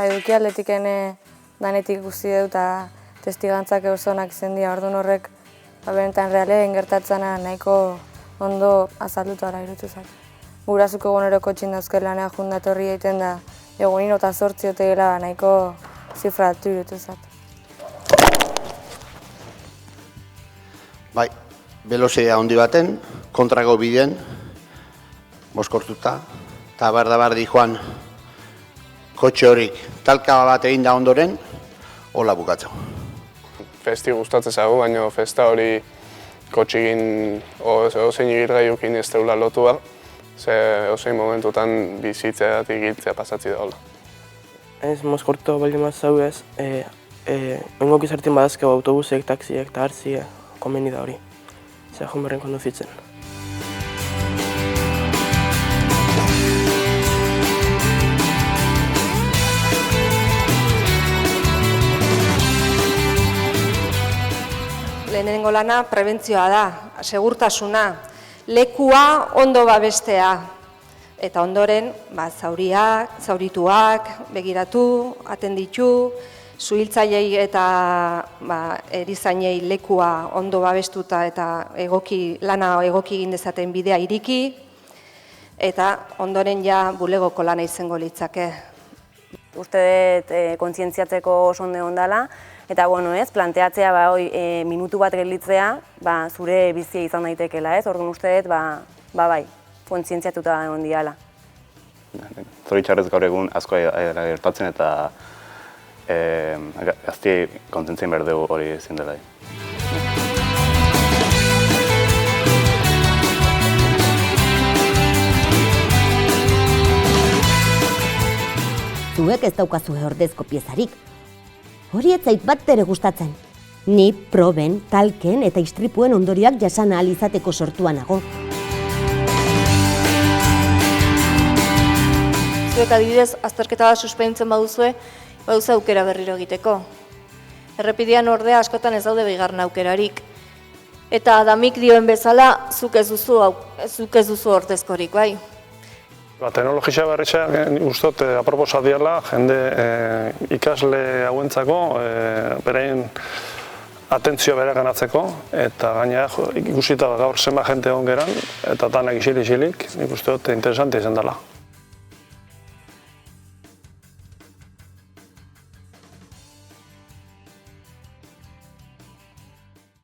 Eduki aldetiken danetik ikusi dut eta testigantzak oso onak izan dira, orduan horrek benetan realen gertatzena nahiko ondo azalduta iruditu zait. Gurasuko eguneroko txindauzke lanea jundatorri egiten da, egunin eta 8 otegela nahiko zifratu iruditu zait. Bai, belozia handi baten, kontrako bidean, mozkortuta, eta bardi joan kotxe horik talka bat egin da ondoren, hola bukatzeko. Festi gustatzen zago, baina festa hori kotxigin ozein igirgaiukin ez teula lotua, ze ozein momentutan bizitzea eta igiltzea pasatzi da hola. Ez mozkortu baldin bat zau ez, engok izartin badazkeo autobusek, taksiek eta hartzie komeni da hori, ze jonberren konduzitzen. Lehenengo lana prebentzioa da, segurtasuna, lekua ondo babestea. Eta ondoren, zaurituak, begiratu, atenditu, zuhiltzaileei eta erizainei lekua ondo babestuta eta lana egoki egin dezaten bidea iriki, eta ondoren ja bulegoko lana izango litzake. Uste dut kontzientziatzeko oso ondo ondala, eta planteatzea minutu bat gelditzea zure bizia izan daitekela, orduan uste dut bai, kontzientziatuta egon diala. Zoritxarrez gaur egun asko gertatzen eta gaztiei kontzientzien behar dugu hori ezin dela. Zuek ez daukazue ordezko piezarik. Hori ez zait bat ere gustatzen. Ni proben, talken eta istripuen ondorioak jasan ahal izateko sortua nago. Zuek adibidez, azterketa bat suspenditzen baduzu aukera berriro egiteko. Errepidean ordea askotan ez daude bigarren aukerarik. Eta Adamik dioen bezala, zuk ez duzu ordezkorik, bai. Teknologia berritxeak ustot aproposa diala, jende ikasle hauentzako, beraien atentzioa bere ganatzeko, eta gaina ikusita gaur zenba jente egon geran, eta danak isilik, nik uste dut interesante izan dela.